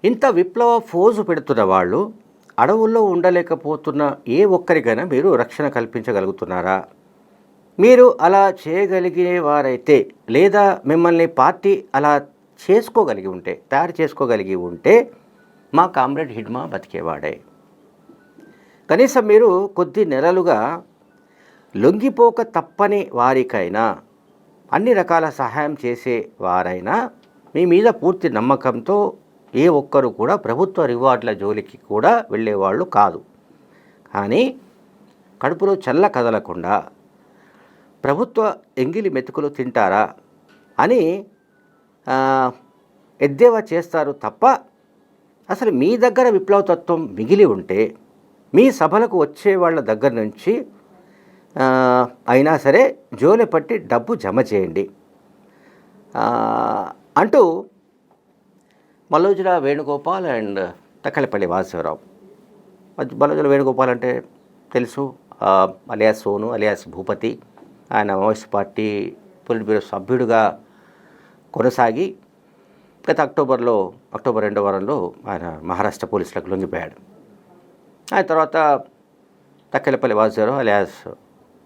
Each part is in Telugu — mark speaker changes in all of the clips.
Speaker 1: ఇంత విప్లవ ఫోజు పెడుతున్న వాళ్ళు అడవుల్లో ఉండలేకపోతున్న ఏ ఒక్కరికైనా మీరు రక్షణ కల్పించగలుగుతున్నారా? మీరు అలా చేయగలిగేవారైతే, లేదా మిమ్మల్ని పార్టీ అలా తయారు చేసుకోగలిగి ఉంటే మా కామ్రేడ్ హిడ్మా బతికేవాడే. కనీసం మీరు కొద్ది నెలలుగా లొంగిపోక తప్పని వారికైనా, అన్ని రకాల సహాయం చేసే వారైనా మీ మీద పూర్తి నమ్మకంతో ఏ ఒక్కరు కూడా ప్రభుత్వ రివార్డుల జోలికి కూడా వెళ్ళేవాళ్ళు కాదు. కానీ కడుపులో చల్ల కదలకుండా ప్రభుత్వ ఎంగిలి మెతుకులు తింటారా అని ఎద్దేవా చేస్తారు తప్ప, అసలు మీ దగ్గర విప్లవతత్వం మిగిలి ఉంటే మీ సభలకు వచ్చే వాళ్ళ దగ్గర నుంచి అయినా సరే జోలె పట్టి డబ్బు జమ చేయండి అంటూ మల్లోజుల వేణుగోపాల్ అండ్ తక్కలపల్లి వాసుదేవరావు. మల్లోజుల వేణుగోపాల్ అంటే తెలుసు, అలియాస్ సోను అలియాస్ భూపతి. ఆయన మావోయిస్ట్ పార్టీ పొలిట్ బ్యూరో సభ్యుడిగా కొనసాగి గత అక్టోబర్ 2వ వారంలో ఆయన మహారాష్ట్ర పోలీసులకు లొంగిపోయాడు. ఆయన తర్వాత Takkalapalli Vasudevarao alias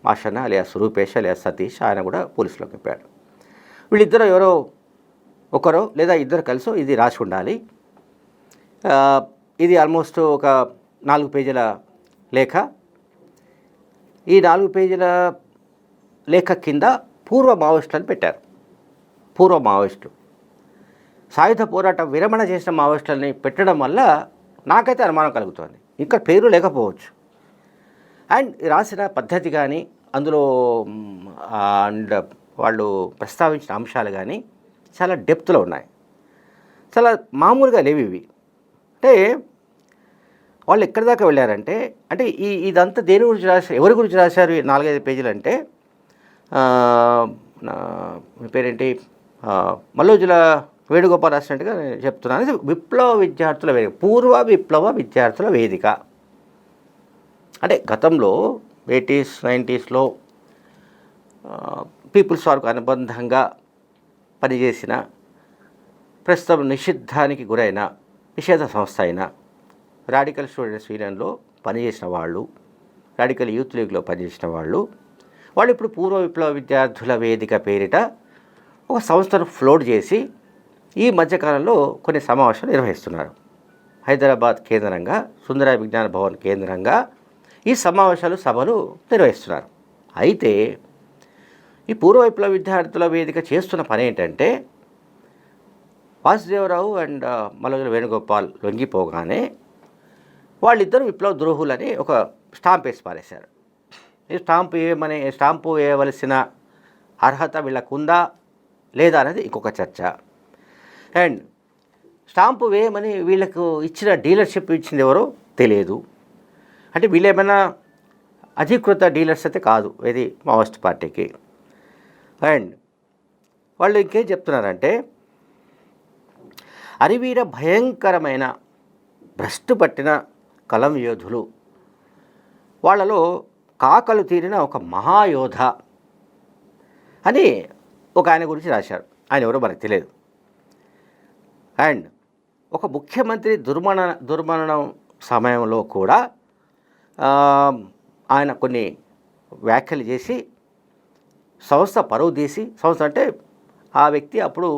Speaker 1: Mashanna alias Rupesh alias Satish, ఆయన కూడా పోలీసులోకి వెళ్ళాడు. వీళ్ళిద్దరూ ఎవరో ఒకరో లేదా ఇద్దరు కలిసో ఇది రాసి ఉండాలి. ఇది ఆల్మోస్ట్ ఒక 4 పేజీల లేఖ. ఈ 4 పేజీల లేఖ కింద పూర్వ మావోయిస్టులను పెట్టారు. పూర్వ మావోయిస్టులు, సాయుధ పోరాటం విరమణ చేసిన మావోయిస్టులని పెట్టడం వల్ల నాకైతే అనుమానం కలుగుతుంది. ఇంకా పేరు లేకపోవచ్చు. అండ్ రాసిన పద్ధతి కానీ, అందులో అండ్ వాళ్ళు ప్రస్తావించిన అంశాలు కానీ చాలా డెప్త్లో ఉన్నాయి. చాలా మామూలుగా లేవు ఇవి. అంటే వాళ్ళు ఎక్కడి దాకా వెళ్ళారంటే, అంటే ఇదంతా దేని గురించి రాశారు, ఎవరి గురించి రాశారు ఈ 4-5 పేజీలు అంటే, మీ పేరేంటి, మల్లోజుల వేణుగోపాల్ రాసినట్టుగా నేను చెప్తున్నాను. ఇది విప్లవ విద్యార్థుల వేదిక, పూర్వ విప్లవ విద్యార్థుల వేదిక. అంటే గతంలో 80s 90sలో పీపుల్స్ వార్కు అనుబంధంగా పనిచేసిన, ప్రస్తుతం నిషిద్ధానికి గురైన నిషేధ సంస్థ అయిన రాడికల్ స్టూడెంట్స్ యూనియన్లో పనిచేసిన వాళ్ళు, రాడికల్ యూత్ లీగ్లో పనిచేసిన వాళ్ళు ఇప్పుడు పూర్వ విప్లవ విద్యార్థుల వేదిక పేరిట ఒక సంస్థను ఫ్లోట్ చేసి ఈ మధ్యకాలంలో కొన్ని సమావేశాలు నిర్వహిస్తున్నారు. హైదరాబాద్ కేంద్రంగా, సుందర విజ్ఞాన భవన్ కేంద్రంగా ఈ సభలు నిర్వహిస్తున్నారు. అయితే ఈ పూర్వ విప్లవ విద్యార్థుల వేదిక చేస్తున్న పని ఏంటంటే, వాసుదేవరావు అండ్ మల్లోజుల వేణుగోపాల్ లొంగిపోగానే వాళ్ళిద్దరూ విప్లవ ద్రోహులని ఒక స్టాంప్ వేసి పారేశారు. ఈ స్టాంపు వేయవలసిన అర్హత వీళ్ళకు ఉందా లేదా అనేది ఇంకొక చర్చ. అండ్ స్టాంపు వేయమని వీళ్ళకు ఇచ్చిన డీలర్షిప్ ఇచ్చింది ఎవరో తెలియదు. అంటే వీళ్ళు ఏమైనా అధికృత డీలర్స్ అయితే కాదు ఇది మావోయిస్ట్ పార్టీకి. అండ్ వాళ్ళు ఇంకేం చెప్తున్నారంటే, అరివీర భయంకరమైన భ్రష్టు పట్టిన కలం యోధులు, వాళ్ళలో కాకలు తీరిన ఒక మహాయోధ అని ఒక ఆయన గురించి రాశారు. ఆయన ఎవరో మనకు తెలియదు. అండ్ ఒక ముఖ్యమంత్రి దుర్మరణం సమయంలో కూడా ఆయన కొన్ని వ్యాఖ్యలు చేసి సంస్థ పరువు తీసి, సంస్థ అంటే ఆ వ్యక్తి అప్పుడు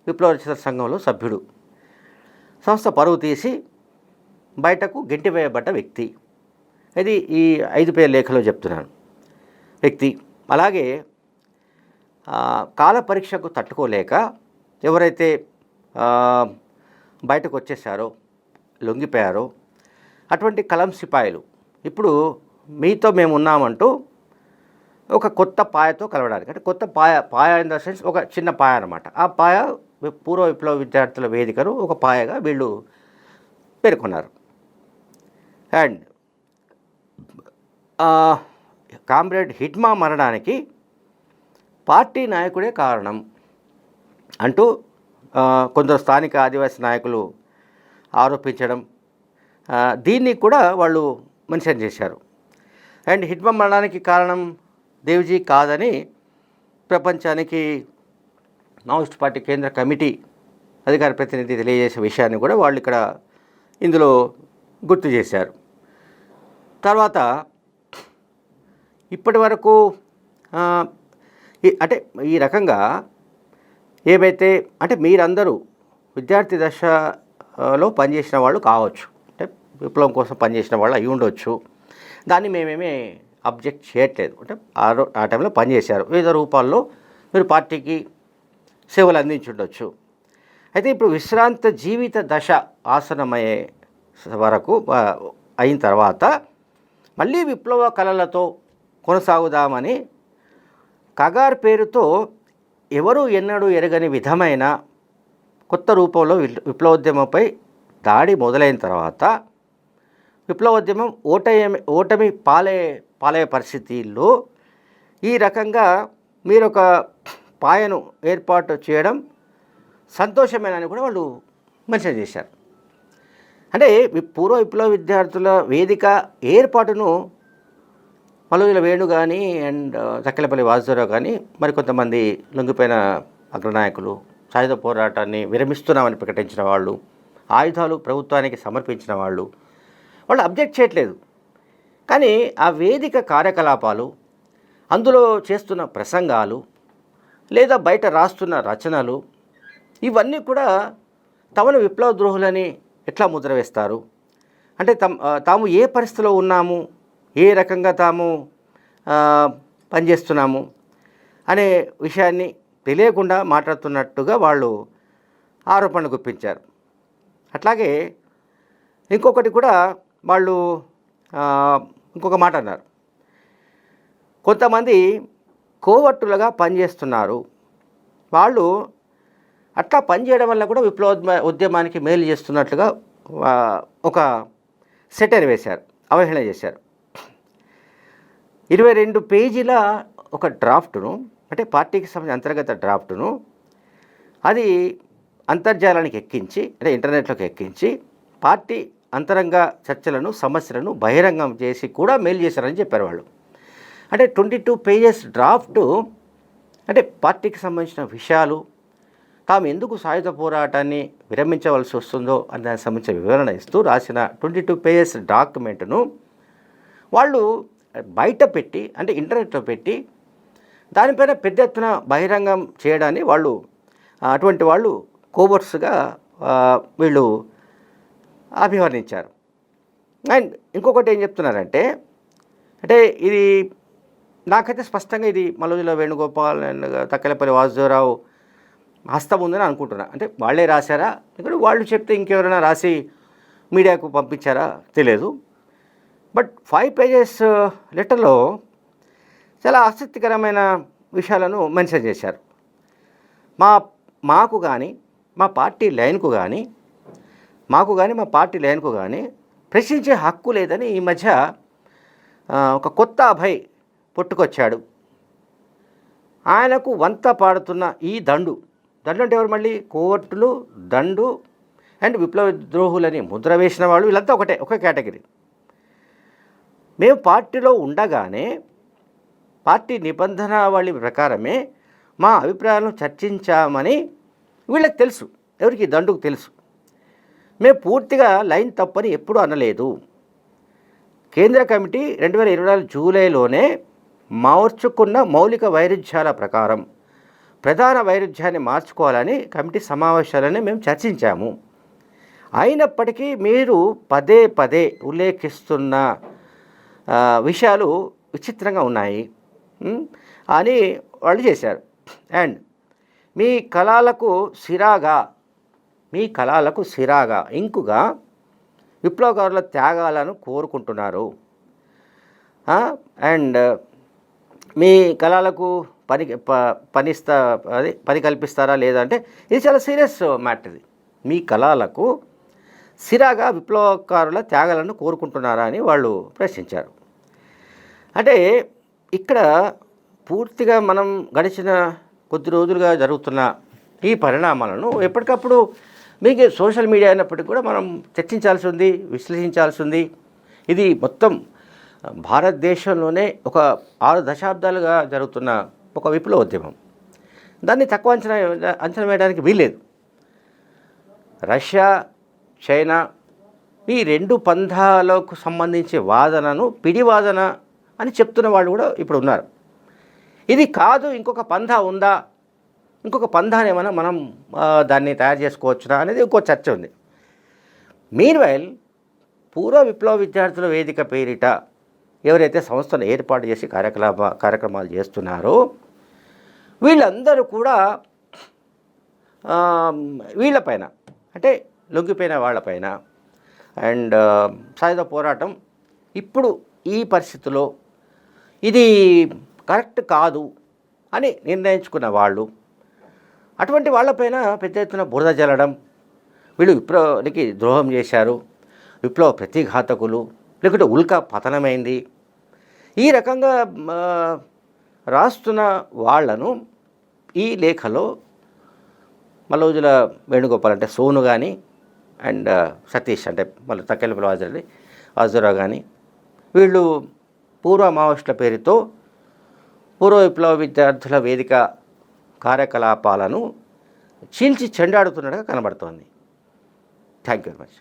Speaker 1: విప్లవ రచయితల సంఘంలో సభ్యుడు, సంస్థ పరువు తీసి బయటకు గెంటివేయబడ్డ వ్యక్తి. ఇది ఈ 5 పేజీల లేఖలో చెప్తున్నాను వ్యక్తి. అలాగే కాల పరీక్షకు తట్టుకోలేక ఎవరైతే బయటకు వచ్చేసారో, లొంగిపోయారో అటువంటి కలం సిపాయిలు ఇప్పుడు మీతో మేము ఉన్నామంటూ ఒక కొత్త పాయతో కలవడానికి, అంటే కొత్త పాయ ఇన్ ద సెన్స్ ఒక చిన్న పాయ అనమాట. ఆ పాయ పూర్వ విప్లవ విద్యార్థుల వేదికను ఒక పాయగా వీళ్ళు పేర్కొన్నారు. అండ్ కామ్రేడ్ హిడ్మా మరణానికి పార్టీ నాయకుడే కారణం అంటూ కొందరు స్థానిక ఆదివాసీ నాయకులు ఆరోపించడం, దీన్ని కూడా వాళ్ళు మెన్షన్ చేశారు. అండ్ హిడ్మా మరణానికి కారణం దేవ్జీ కాదని ప్రపంచానికి మావోయిస్ట్ పార్టీ కేంద్ర కమిటీ అధికార ప్రతినిధి తెలియజేసే విషయాన్ని కూడా వాళ్ళు ఇక్కడ ఇందులో గుర్తు చేశారు. తర్వాత ఇప్పటి వరకు అంటే ఈ రకంగా ఏవైతే అంటే మీరందరూ విద్యార్థి దశలో పనిచేసిన వాళ్ళు కావచ్చు, అంటే విప్లవం కోసం పనిచేసిన వాళ్ళు అయి ఉండొచ్చు. దాన్ని మేమేమీ అబ్జెక్ట్ చేయట్లేదు. అంటే ఆ టైంలో పనిచేశారు, వివిధ రూపాల్లో మీరు పార్టీకి సేవలు అందించుండొచ్చు. అయితే ఇప్పుడు విశ్రాంత జీవిత దశ ఆసనమయ్యే వరకు అయిన తర్వాత మళ్ళీ విప్లవ కళలతో కొనసాగుదామని కగార్ పేరుతో ఎవరు ఎన్నడూ ఎరగని విధమైన కొత్త రూపంలో విప్లవోద్యమంపై దాడి మొదలైన తర్వాత విప్లవోద్యమం ఓటమి పాలే పరిస్థితుల్లో ఈ రకంగా మీరు ఒక పాయను ఏర్పాటు చేయడం సంతోషమేనని కూడా వాళ్ళు మెన్షన్ చేశారు. అంటే పూర్వ విప్లవ విద్యార్థుల వేదిక ఏర్పాటును మల్లుల వేణు కానీ అండ్ తక్కెలపల్లి వాసుదేవరావు కానీ మరికొంతమంది లొంగిపోయిన అగ్రనాయకులు, సాయుధ పోరాటాన్ని విరమిస్తున్నామని ప్రకటించిన వాళ్ళు, ఆయుధాలు ప్రభుత్వానికి సమర్పించిన వాళ్ళు అబ్జెక్ట్ చేయట్లేదు. కానీ ఆ వేదిక కార్యకలాపాలు, అందులో చేస్తున్న ప్రసంగాలు లేదా బయట రాస్తున్న రచనలు ఇవన్నీ కూడా తమను విప్లవ ద్రోహులని ఎట్లా ముద్ర వేస్తారు? అంటే తాము ఏ పరిస్థితిలో ఉన్నాము, ఏ రకంగా తాము పనిచేస్తున్నాము అనే విషయాన్ని తెలియకుండా మాట్లాడుతున్నట్టుగా వాళ్ళు ఆరోపణలు గుప్పించారు. అట్లాగే ఇంకొకటి కూడా వాళ్ళు ఇంకొక మాట అన్నారు, కొంతమంది కోవట్టులుగా పనిచేస్తున్నారు, వాళ్ళు అట్లా పనిచేయడం వల్ల కూడా ఉద్యమానికి మేలు చేస్తున్నట్లుగా ఒక సెటర్ వేశారు, అవహేళన చేశారు. 22 పేజీల ఒక డ్రాఫ్టును, అంటే పార్టీకి సంబంధించిన అంతర్గత డ్రాఫ్టును అది అంతర్జాలానికి ఎక్కించి, అంటే ఇంటర్నెట్లోకి ఎక్కించి పార్టీ అంతరంగ చర్చలను, సమస్యలను బహిరంగం చేసి కూడా మెయిల్ చేశారని చెప్పారు వాళ్ళు. అంటే 22 పేజెస్ డ్రాఫ్టు, అంటే పార్టీకి సంబంధించిన విషయాలు, తాము ఎందుకు సాయుధ పోరాటాన్ని విరమించవలసి వస్తుందో అని దానికి సంబంధించిన వివరణ ఇస్తూ రాసిన 22 పేజెస్ డాక్యుమెంట్ను వాళ్ళు బయట పెట్టి, అంటే ఇంటర్నెట్లో పెట్టి దానిపైన పెద్ద ఎత్తున బహిరంగం చేయడాన్ని వాళ్ళు అటువంటి వాళ్ళు కోవర్స్గా వీళ్ళు అభివర్ణించారు. అండ్ ఇంకొకటి ఏం చెప్తున్నారంటే, అంటే ఇది నాకైతే స్పష్టంగా ఇది మల్లుల వేణుగోపాల్ అండ్ తక్కెలపల్లి వాసుదేవరావు హస్తం ఉందని అనుకుంటున్నా. అంటే వాళ్ళే రాశారా, ఇక్కడ వాళ్ళు చెప్తే ఇంకెవరైనా రాసి మీడియాకు పంపించారా తెలియదు. బట్ 5 పేజెస్ లెటర్లో చాలా ఆసక్తికరమైన విషయాలను మెన్షన్ చేశారు. మాకు కానీ మా పార్టీ లైన్కు కానీ ప్రశ్నించే హక్కు లేదని ఈ మధ్య ఒక కొత్త అభయ్ పుట్టుకొచ్చాడు. ఆయనకు వంత పాడుతున్న ఈ దండు అంటే ఎవరు, మళ్ళీ కోవర్టులు, దండు అండ్ విప్లవ ద్రోహులని ముద్ర వేసిన వాళ్ళు, వీళ్ళంతా ఒక కేటగిరీ. మేము పార్టీలో ఉండగానే పార్టీ నిబంధనావళి ప్రకారమే మా అభిప్రాయాలను చర్చించామని వీళ్ళకి తెలుసు, ఎవరికి దండుకు తెలుసు. మేము పూర్తిగా లైన్ తప్పని ఎప్పుడూ అనలేదు. కేంద్ర కమిటీ 2024 జూలైలోనే మార్చుకున్న మౌలిక వైరుధ్యాల ప్రకారం ప్రధాన వైరుధ్యాన్ని మార్చుకోవాలని కమిటీ సమావేశాలని మేము చర్చించాము. అయినప్పటికీ మీరు పదే ఉల్లేఖిస్తున్న విషయాలు విచిత్రంగా ఉన్నాయి అని వాళ్ళు చేశారు. అండ్ మీ కళలకు సిరాగా ఇంకుగా విప్లవకారుల త్యాగాలను కోరుకుంటున్నారు. అండ్ మీ కళలకు పని కల్పిస్తారా లేదా అంటే ఇది చాలా సీరియస్ మ్యాటర్. ఇది మీ కళలకు సిరాగా విప్లవకారుల త్యాగాలను కోరుకుంటున్నారా అని వాళ్ళు ప్రశ్నించారు. అంటే ఇక్కడ పూర్తిగా మనం గడిచిన కొద్ది రోజులుగా జరుగుతున్న ఈ పరిణామాలను ఎప్పటికప్పుడు మీకు సోషల్ మీడియా అయినప్పటికీ కూడా మనం చర్చించాల్సి ఉంది, విశ్లేషించాల్సి ఉంది. ఇది మొత్తం భారతదేశంలోనే ఒక 6 దశాబ్దాలుగా జరుగుతున్న ఒక విప్లవోద్యమం. దాన్ని తక్కువ అంచనా వేయడానికి వీల్లేదు. రష్యా, చైనా ఈ 2 పంథాలకు సంబంధించి వాదనను పిడి వాదన అని చెప్తున్న వాళ్ళు కూడా ఇప్పుడు ఉన్నారు. ఇది కాదు, ఇంకొక పంథా ఉందా, ఇంకొక పంథాని ఏమైనా మనం దాన్ని తయారు చేసుకోవచ్చునా అనేది ఇంకో చర్చ ఉంది. మీన్వైల్ పూర్వ విప్లవ విద్యార్థుల వేదిక పేరిట ఎవరైతే సంస్థను ఏర్పాటు చేసి కార్యక్రమాలు చేస్తున్నారో వీళ్ళందరూ కూడా వీళ్ళపైన అంటే లొంగిపోయిన వాళ్ళపైన అండ్ సాయుధ పోరాటం ఇప్పుడు ఈ పరిస్థితిలో ఇది కరెక్ట్ కాదు అని నిర్ణయించుకున్న వాళ్ళు, అటువంటి వాళ్ళపైన పెద్ద ఎత్తున బురద జల్లడం, వీళ్ళు విప్లవానికి ద్రోహం చేశారు, విప్లవ ప్రతిఘాతకులు, లేకుంటే ఉల్కా పతనమైంది, ఈ రకంగా రాస్తున్న వాళ్లను ఈ లేఖలో మల్లూజుల వేణుగోపాల్ అంటే సోను కానీ అండ్ సతీష్ అంటే మళ్ళీ తక్కెలపల్లి వాజురావు కానీ వీళ్ళు పూర్వ మావోయిస్టుల పేరుతో పూర్వ విప్లవ విద్యార్థుల వేదిక కార్యకలాపాలను చీల్చి చెండాడుతున్నట్టుగా కనబడుతోంది. Thank you very much.